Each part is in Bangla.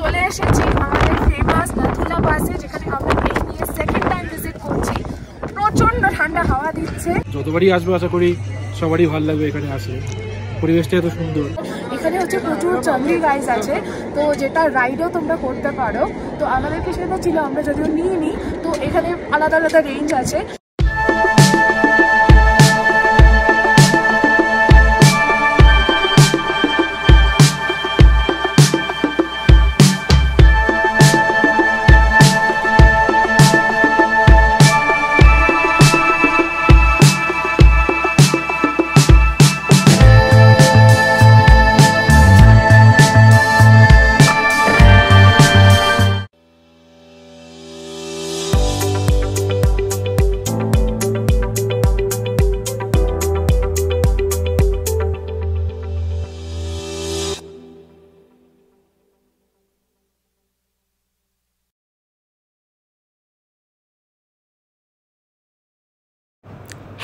চলে এসেছি আমাদের ফেমাস নাথুলা পাসে, যেখানে আমরা এই নিয়ে সেকেন্ড টাইম ভিজিট করছি। প্রচন্ড ঠান্ডা হাওয়া দিচ্ছে। যতবারই আসবো আশা করি সবারই ভালো লাগবে এখানে আসলে, পরিবেশটা এত সুন্দর। এখানে হচ্ছে প্রচুর চামড়ি রাইডস আছে, তো যেটা রাইডও তোমরা করতে পারো। তো আমাদেরকে সেটা ছিল, আমরা যদিও নিইনি। তো এখানে আলাদা আলাদা রেঞ্জ আছে।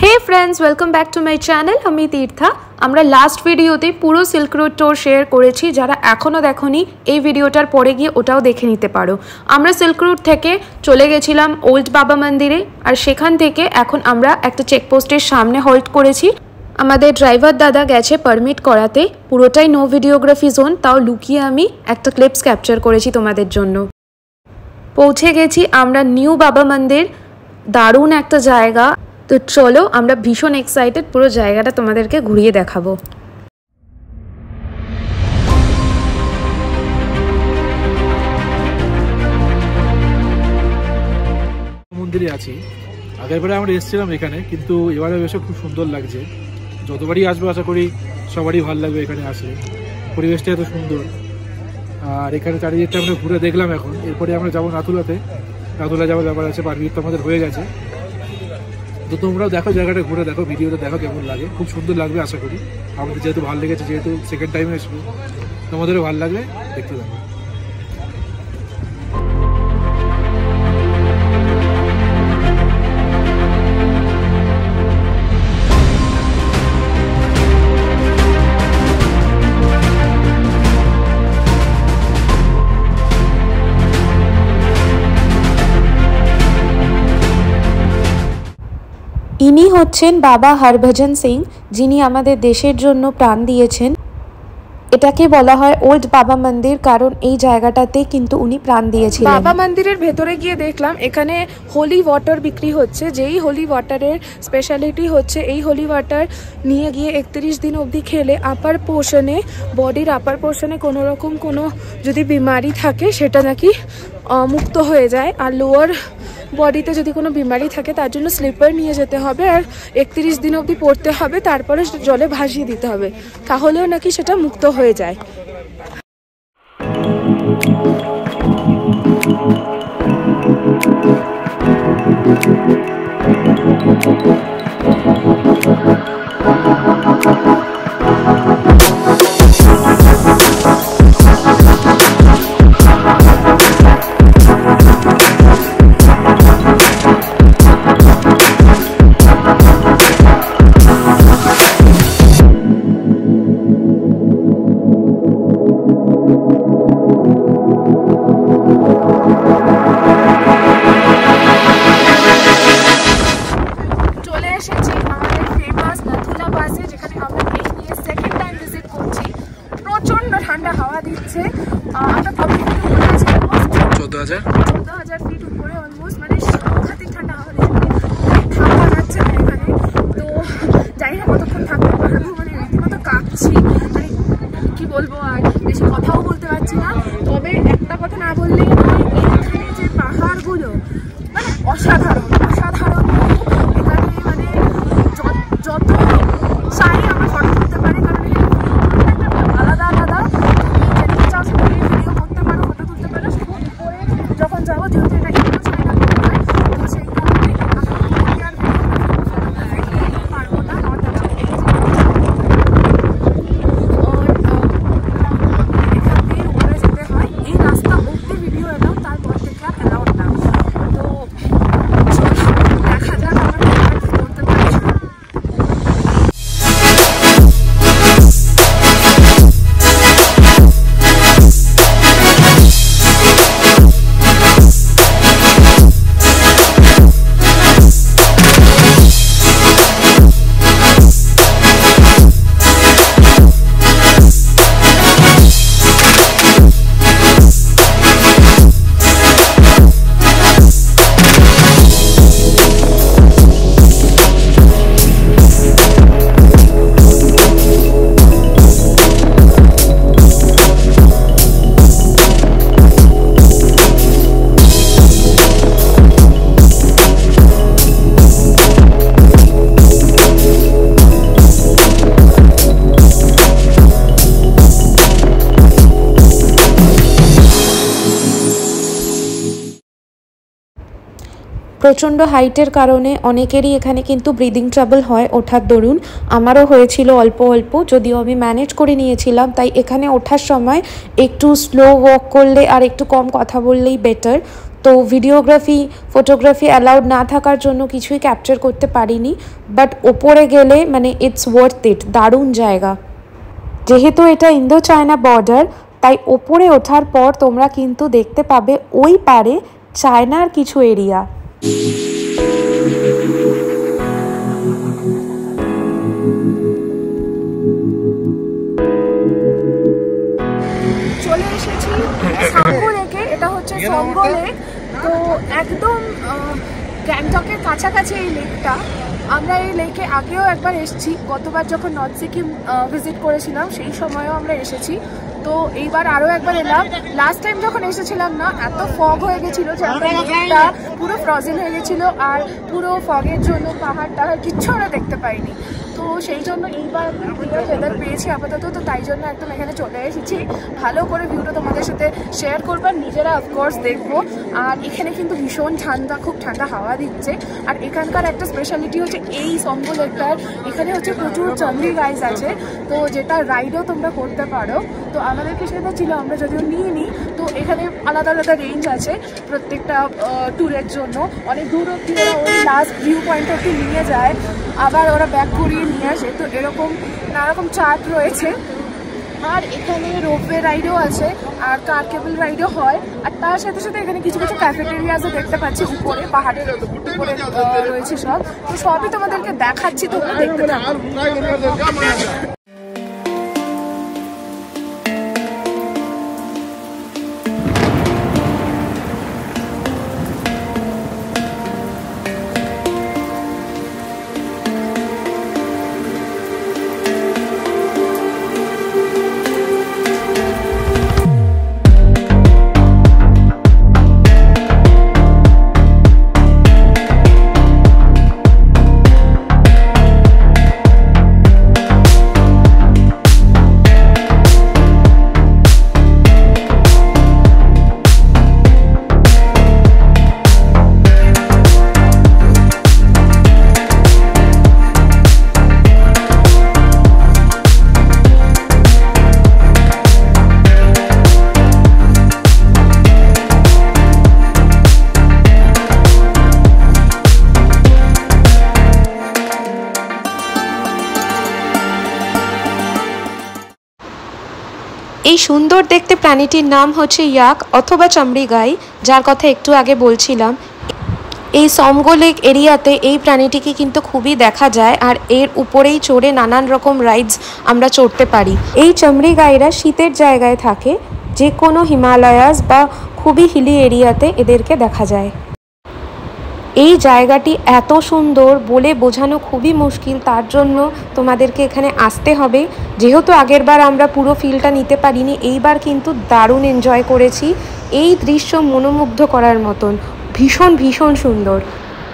Hey friends, welcome back to my channel. আমি তীর্থা। আমরা লাস্ট ভিডিওতে পুরো সিল্ক রুট ট্যুর শেয়ার করেছি। যারা এখনও দেখোনি, এই ভিডিওটার পরে গিয়ে ওটাও দেখে নিতে পারো। আমরা সিল্ক রুট থেকে চলে গেছিলাম ওল্ড বাবা মন্দিরে, আর সেখান থেকে এখন আমরা একটা চেকপোস্টের সামনে হল্ট করেছি। আমাদের ড্রাইভার দাদা গেছে পারমিট করাতে। পুরোটাই নো ভিডিওগ্রাফি জোন, তাও লুকিয়ে আমি একটা ক্লিপস ক্যাপচার করেছি তোমাদের জন্য। পৌঁছে গেছি আমরা নিউ বাবা মন্দির। দারুণ একটা জায়গা। তো চলো, আমরা ভীষণ এক্সাইটেড, পুরো জায়গাটা তোমাদেরকে ঘুরিয়ে দেখাবো। মন্দিরে আছি। আগের বারে আমরা এসেছিলাম এখানে, কিন্তু এবারে বেশ খুব সুন্দর লাগছে। যতবারই আসবো আশা করি সবারই ভালো লাগবে এখানে আসলে, পরিবেশটা এত সুন্দর। আর এখানে চারিদিকটা আমরা ঘুরে দেখলাম। এখন এরপরে আমরা যাবো নাথুলাতে। নাথুলা যাওয়ার ব্যাপার আছে, পারমিট তো আমাদের হয়ে গেছে। তো তোমরাও দেখো, জায়গাটা ঘুরে দেখো, ভিডিওটা দেখো কেমন লাগে। খুব সুন্দর লাগবে আশা করি। আমাদের যেহেতু ভালো লেগেছে, যেহেতু সেকেন্ড টাইমে আসবো, তোমাদেরও ভালো লাগবে, দেখতে থাকো। ইনি হচ্ছেন বাবা হরভজন সিং, যিনি আমাদের দেশের জন্য প্রাণ দিয়েছেন। এটাকে বলা হয় ওল্ড বাবা মন্দির, কারণ এই জায়গাটাতে কিন্তু উনি প্রাণ দিয়েছিলেন। বাবা মন্দিরের ভেতরে গিয়ে দেখলাম এখানে হোলি ওয়াটার বিক্রি হচ্ছে। যেই হোলি ওয়াটারের স্পেশালিটি হচ্ছে, এই হোলি ওয়াটার নিয়ে গিয়ে 31 দিন অবধি খেলে আপার পোর্শনে, বডির আপার পোর্শনে কোনো রকম কোনো যদি বিমারি থাকে সেটা নাকি মুক্ত হয়ে যায়। আর লোয়ার বডিতে যদি কোনো বিমারি থাকে তার জন্য স্লিপার নিয়ে যেতে হবে, আর 31 দিন অবধি পড়তে হবে, তারপরে জলে ভাসিয়ে দিতে হবে, তাহলেও নাকি সেটা মুক্ত হয়ে যায়। ঠান্ডা হাওয়া দিচ্ছে। আমরা কত ফিট উপরে আছি? 14,000 ফিট উপরে অলমোস্ট, মানে সাংঘাতিক ঠান্ডা হাওয়া দিচ্ছে, থাকা যাচ্ছে না এখানে। তো জানি না কতক্ষণ থাকতে পারবো, মানে রীতিমতো কাঁপছি, মানে কি বলবো, আর বেশি কথাও বলতে পারছি না। তবে একটা কথা না বললেই নয়, এখানে যে পাহাড়গুলো মানে অসাধারণ অসাধারণ। এখানে মানে যত চাই আমরা ফটো তুলতে পারি, কারণ আলাদা আলাদা যেদিকে চাও সেদিকে ভিডিও করতে পারো, ফটো তুলতে পারো। উপরে যখন যাবো, যেহেতু এটা একটু চাইনা তো সেই কারণে পারবো না। এখান দিয়ে উপরে যেতে হয়, এই রাস্তা অব্দি ভিডিও প্রচণ্ড হাইটের কারণে অনেকেরই এখানে কিন্তু ব্রিদিং ট্রাবল হয় ওঠার দরুন। আমারও হয়েছিল অল্প অল্প, যদিও আমি ম্যানেজ করে নিয়েছিলাম। তাই এখানে ওঠার সময় একটু স্লো ওয়াক করলে আর একটু কম কথা বললেই বেটার। তো ভিডিওগ্রাফি ফটোগ্রাফি অ্যালাউড না থাকার জন্য কিছুই ক্যাপচার করতে পারিনি, বাট ওপরে গেলে মানে ইটস ওয়ার্থ ইট, দারুণ জায়গা। যেহেতু এটা ইন্দো চায়না বর্ডার, তাই ওপরে ওঠার পর তোমরা কিন্তু দেখতে পাবে ওই পারে চায়নার কিছু এরিয়া। চলে এসেছি সাঙ্গো লেকে। এটা হচ্ছে সাঙ্গো লেক। তো একদম গ্যাংটকের কাছাকাছি এই লেকটা। আমরা এই লেকে আগেও একবার এসেছি, গতবার যখন নর্থ সিকিম ভিজিট করেছিলাম সেই সময়ও আমরা এসেছি। তো এইবার আরও একবার এলাম। লাস্ট টাইম যখন এসেছিলাম না, এত ফগ হয়ে গেছিলো যে আমরা লেকটা পুরো ফ্রোজেন হয়ে গেছিলো, আর পুরো ফগের জন্য পাহাড় টাহাড় কিচ্ছু আমরা দেখতে পাইনি। তো সেই জন্য এইবার ক্লিয়ার ওয়েদার পেয়েছি আপাতত, তো তাই জন্য একদম এখানে চলে এসেছি। ভালো করে ভিউটা তোমাদের সাথে শেয়ার করবো, নিজেরা অফকোর্স দেখবো। আর এখানে কিন্তু ভীষণ ঠান্ডা, খুব ঠান্ডা হাওয়া দিচ্ছে। আর এখানকার একটা স্পেশালিটি হচ্ছে এই সাঙ্গো লেকটার, এখানে হচ্ছে প্রচুর চামড়ি গাইজ আছে, তো যেটা রাইডও তোমরা করতে পারো। তো আমাদেরকে সেটা ছিল, আমরা যদিও নিয়ে নিই। তো এখানে আলাদা আলাদা রেঞ্জ আছে প্রত্যেকটা ট্যুরের জন্য। অনেক দূর অব্দি ওরা ওই লাস্ট ভিউ পয়েন্ট অব্দি নিয়ে যায়, আবার ওরা ব্যাক করিয়ে নিয়ে আসে। তো এরকম নানারকম চার্ট রয়েছে। আর এখানে রোপওয়ে রাইডও আছে, আর কার কেবল রাইডও হয়। আর তার সাথে সাথে এখানে কিছু কিছু ক্যাফেটেরিয়াসও দেখতে পাচ্ছি উপরে, পাহাড়ের উপরে রয়েছে সব। তো সবই তোমাদেরকে দেখাচ্ছি, তোমরা দেখতে থাকো। এই সুন্দর দেখতে প্রাণীটির নাম হচ্ছে ইয়াক অথবা চামড়ি গাই, যার কথা একটু আগে বলছিলাম। এই সাঙ্গো লেক এরিয়াতে এই প্রাণীটিকে কিন্তু খুবই দেখা যায়, আর এর উপরেই চড়ে নানান রকম রাইডস আমরা চড়তে পারি। এই চামড়ি গাইরা শীতের জায়গায় থাকে, যে কোনো হিমালয়াস বা খুবই হিলি এরিয়াতে এদেরকে দেখা যায়। এই জায়গাটি এত সুন্দর বলে বোঝানো খুবই মুশকিল, তার জন্য তোমাদেরকে এখানে আসতে হবে। যেহেতু আগেরবার আমরা পুরো ফিলটা নিতে পারিনি, এইবার কিন্তু দারুণ এনজয় করেছি। এই দৃশ্য মনোমুগ্ধ করার মতন, ভীষণ ভীষণ সুন্দর।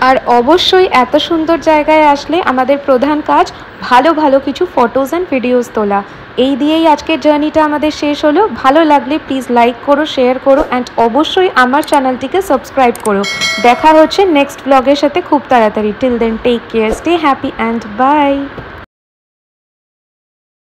আর অবশ্যই এত সুন্দর জায়গায় আসলে আমাদের প্রধান কাজ ভালো ভালো কিছু ফটোজ অ্যান্ড ভিডিওস তোলা। এই দিয়েই আজকের জার্নিটা আমাদের শেষ হলো। ভালো লাগলে প্লিজ লাইক করো, শেয়ার করো, অ্যান্ড অবশ্যই আমার চ্যানেলটিকে সাবস্ক্রাইব করো। দেখা হচ্ছে নেক্সট ব্লগের সাথে খুব তাড়াতাড়ি। Till then take care, stay happy and by.